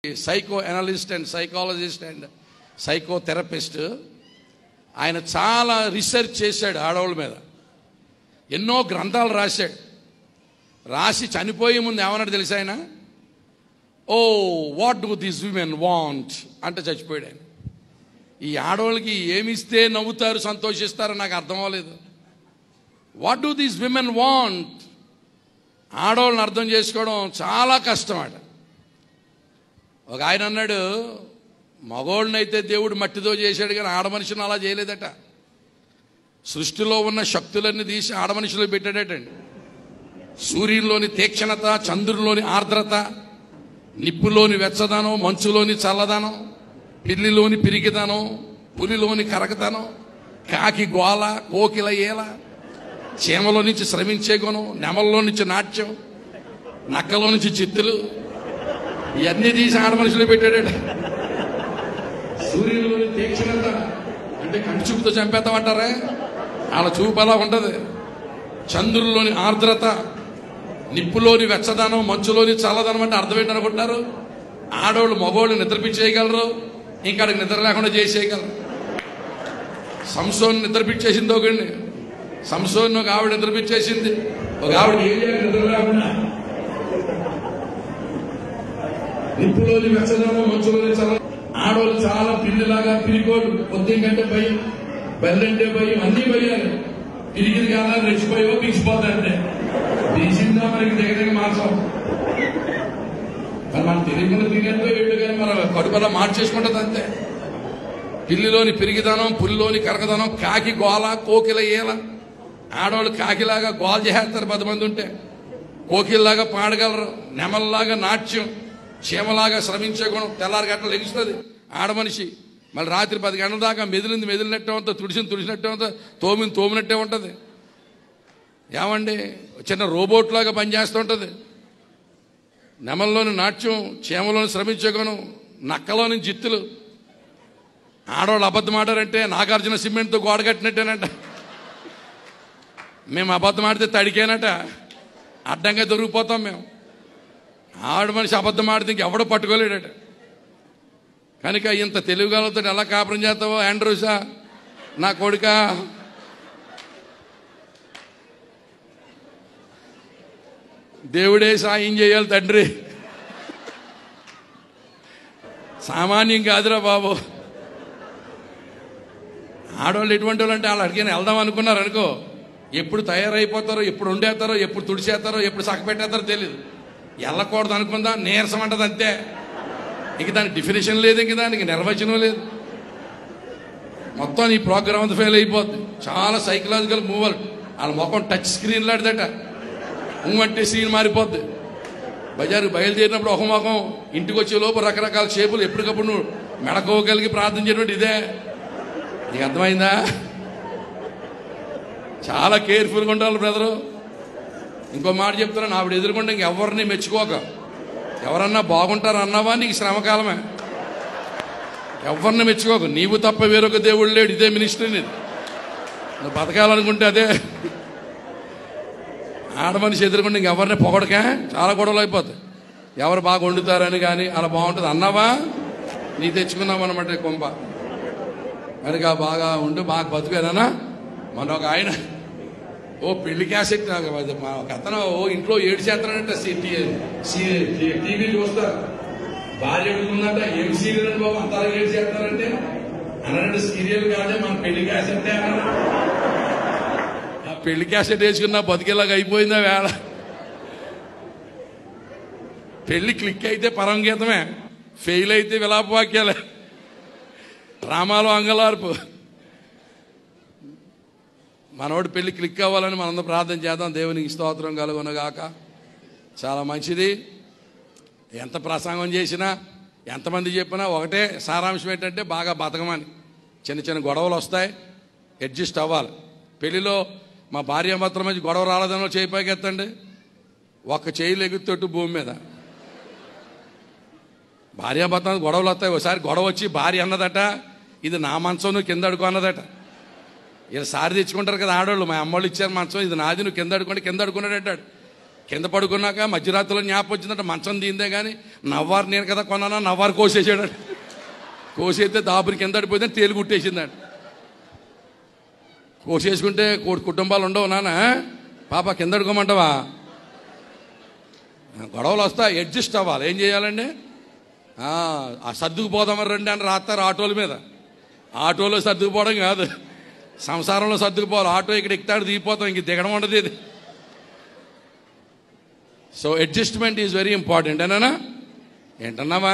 Psycho analyst and psychologist and psychotherapist. ఆయన చాలా research చేశాడు ఆడవాళ్ళ మీద, ఎన్నో గ్రంథాలు రాశాడు. రాసి చనిపోయే ముందు ఏమన్నాడు తెలుసా ఆయన? Oh what do these women want అంటే చచ్చిపోయాడు ఆయన. ఈ ఆడవాళ్ళకి ఏమిస్తే నవ్వుతారు సంతోషిస్తారో నాకు అర్థం అవ్వలేదు. What do these women want? ఆడవాళ్ళని అర్థం చేసుకోవడం చాలా కష్టం అట. ఒక ఆయన అన్నాడు, మగోళ్ళనైతే దేవుడు మట్టితో చేశాడు కానీ ఆడ మనిషిని అలా చేయలేదట. సృష్టిలో ఉన్న శక్తులన్నీ తీసి ఆడ మనిషిలో పెట్టాడటండి. సూర్యుల్లోని తీక్షణత, చంద్రుల్లోని ఆర్ద్రత, నిప్పులోని వెచ్చదనం, మంచులోని చల్లదనం, పిల్లిలోని పిరికిదనం, పులిలోని కరకదనం, కాకి గోల, కోకిల ఏల, చీమలో నుంచి శ్రమించే గుణం, నెమల్లో నుంచి నాట్యం, నక్కలో నుంచి చిత్తులు, ఇవన్నీ తీసి ఆడ మనుషులు పెట్టాడట. సూర్యులోని తీక్షణత అంటే కంటి చూపుతో చంపేస్తామంటారా? వాళ్ళ చూపు అలా ఉంటుంది. చంద్రుల్లోని ఆర్ద్రత, నిప్పులోని వెచ్చదనం, మంచులోని చల్లదనం అంటే అర్థం ఏంటనుకుంటున్నారు? ఆడవాళ్ళు మగవాళ్ళు నిద్రపించేయగలరు, ఇంకా నిద్ర లేకుండా చేసేయగలరు. సంసోన్ నిద్రపించేసింది ఒకడిని. సంసోన్ ఒక ఆవిడ నిద్రపించేసింది. ఒక ఆవిడ నిద్ర లేకుండా నిప్పులోని వెచ్చదనం, మంచులోని చల్ల. ఆడవాళ్ళు చాలా పిల్లిలాగా పిరికోడు, పొద్దుకంటే భయం, బెల్లంటే భయం, అన్ని భయాలు. పిరికిది కాదా రెచ్చిపోయావో పిలిచిపోతాయంటే తీసిందా మనకి దగ్గర మార్చాం. మరి మనం తెలియకుండా తినేదో ఏడు కానీ మన కడుపులా మార్చేసుకుంటుంది అంతే. పిల్లిలోని పిరిగిదనం, పులిలోని కరకదనం, కాకి గోల, కోకిల ఏల. ఆడవాళ్ళు కాకిలాగా గోల చేస్తారు 10 మంది ఉంటే, కోకిల్లాగా పాడగలరు, నెమల్లాగా నాట్యం, చీమలాగా శ్రమించే గుణం. తెల్లారి గంటలు లెగుస్తుంది ఆడ మనిషి. మళ్ళీ రాత్రి 10 గంటల దాకా మెదిలినట్టే ఉంటుంది, తుడిసినట్టే ఉంటుంది, తోమినట్టే ఉంటుంది. ఏమండి, చిన్న రోబోట్ లాగా పనిచేస్తూ ఉంటుంది. నెమల్లోని నాట్యం, చీమలోని శ్రమించే గుణం, నక్కలోని జిత్తులు. ఆడవాళ్ళు అబద్ధం ఆడారంటే నాగార్జున సిమెంట్తో గోడ కట్టినట్టేనట. మేము అబద్ధం ఆడితే తడికేనట, అడ్డంగా దొరికిపోతాం మేము. ఆడ మనిషి అబద్ధం ఆడితే ఇంకెవడో పట్టుకోలేడట. కనుక ఇంత తెలివిగలతో ఎలా కాపురం చేస్తావో ఆండ్రూసా నా కొడుక. దేవుడే సాయం చేయాలి తండ్రి, సామాన్యం కాదురా బాబు. ఆడవాళ్ళు ఎటువంటి వాళ్ళు అంటే వాళ్ళు అడిగిన వెళ్దాం అనుకున్నారు అనుకో, ఎప్పుడు తయారైపోతారో, ఎప్పుడు వండేస్తారో, ఎప్పుడు తుడిచేస్తారో, ఎప్పుడు సక్కపెట్టేస్తారో తెలియదు. వెళ్ళకూడదు అనుకుందా, నీరసం అంటది అంతే. ఇంక దానికి డెఫినేషన్ లేదు, ఇంక దానికి నిర్వచనం లేదు. మొత్తం ఈ ప్రోగ్రామ్ అంతా ఫెయిల్ అయిపోద్ది. చాలా సైకలాజికల్ మూవర్. వాళ్ళ ముఖం టచ్ స్క్రీన్ లాంటిదట. అంటే సీన్ మారిపోద్ది. బజారుకి బయలుదేరినప్పుడు ఒక ముఖం, ఇంటికి వచ్చే లోపు రకరకాల షేపులు. ఎప్పటికప్పుడు నువ్వు మెడకోగలిగి ప్రార్థన చేయడం ఇదే. నీకు అర్థమైందా? చాలా కేర్ఫుల్గా ఉండాలి బ్రదరు. ఇంకో మాట చెప్తున్నాను, ఆవిడ ఎదుర్కొంటే ఇంకెవరిని మెచ్చుకోక. ఎవరన్నా బాగుంటారు అన్నావా, నీకు శ్రమకాలమే. ఎవరిని మెచ్చుకోక. నీవు తప్ప వేరొక దేవుడు లేడు. ఇదే మినిస్ట్రీ. నువ్వు బతకాలనుకుంటే అదే. ఆడ మనిషి ఎదుర్కొంటే ఇంకెవరిని పొగడకే చాలా గొడవలు అయిపోతాయి. ఎవరు బాగా వండుతారని కానీ అలా బాగుంటుంది అన్నావా, నీ తెచ్చుకున్నావు అనమాట కొంప. కనుక బాగా ఉండు, బాగా బతుకేనా. మన ఒక ఆయన ఓ పెళ్లి క్యాసెట్, మా అతను ఓ ఇంట్లో 7 చేస్తానంట. టీవీ చూస్తారు, భార్య అడుగుతుందంట, ఏం సీరియల్ అంటే బాబు అంతా 7 చేస్తారంటే అన్నారంటే, సీరియల్ కాదే మన పెళ్లి క్యాసెట్ అన్నారు. ఆ పెళ్లి క్యాసెట్ వేసుకున్నా బతికేలాగా అయిపోయిందా వేళ. పెళ్లి క్లిక్ అయితే పరమగీతమే, ఫెయిల్ అయితే విలాపవాక్యాలే, డ్రామాలో అంగలార్పు. మనోడు పెళ్లి క్లిక్ అవ్వాలని మనందరం ప్రార్థన చేద్దాం. దేవునికి స్తోత్రం కలుగునగాక. చాలా మంచిది. ఎంత ప్రసంగం చేసినా, ఎంతమంది చెప్పినా ఒకటే సారాంశం ఏంటంటే బాగా బతకమని. చిన్న చిన్న గొడవలు వస్తాయి, అడ్జస్ట్ అవ్వాలి. పెళ్లిలో మా భార్యాభర్తల మధ్య గొడవ రాలేదనో చేయి పైకి ఎత్తండి. ఒక్క చేయిలు ఎగురుతొట్టు భూమి మీద. భార్యాభర్త గొడవలు వస్తాయి. ఒకసారి గొడవ వచ్చి భార్య అన్నదట, ఇది నా మంచం నువ్వు కింద అడుకో అన్నదట. ఇలా సారి తెచ్చుకుంటారు కదా ఆడవాళ్ళు, మా అమ్మోళ్ళు ఇచ్చారు మంచం, ఇది నాది, నువ్వు కింద అడుకుంటే కింద అడుకున్నాడు అంటాడు. కింద పడుకున్నాక మధ్యరాత్రిలో జ్ఞాపకం వచ్చిందంటే మంచం దీందే కానీ నవ్వారు నేను కదా కొన్నానా, నవ్వారు కోసేసాడు. కోసేస్తే దాపుని కింద పడిపోతే తేలు కుట్టేసిందండి. కోసేసుకుంటే కుటుంబాలు ఉండవు నాన్న, పాప కింద అడుకోమంటావా? గొడవలు వస్తాయి, అడ్జస్ట్ అవ్వాలి. ఏం చేయాలండి? ఆ సర్దుకుపోదామని రండి అని రాస్తారు ఆటోల మీద. ఆటోలో సర్దుకుపోవడం కాదు, సంసారంలో సర్దుకుపోవాలి. ఆటో ఇక్కడ ఎక్కుతాడు, దిగిపోతాం, ఇంక దిగడం ఉండదు ఇది. So adjustment is very important. ఏనా ఏంటన్నావా?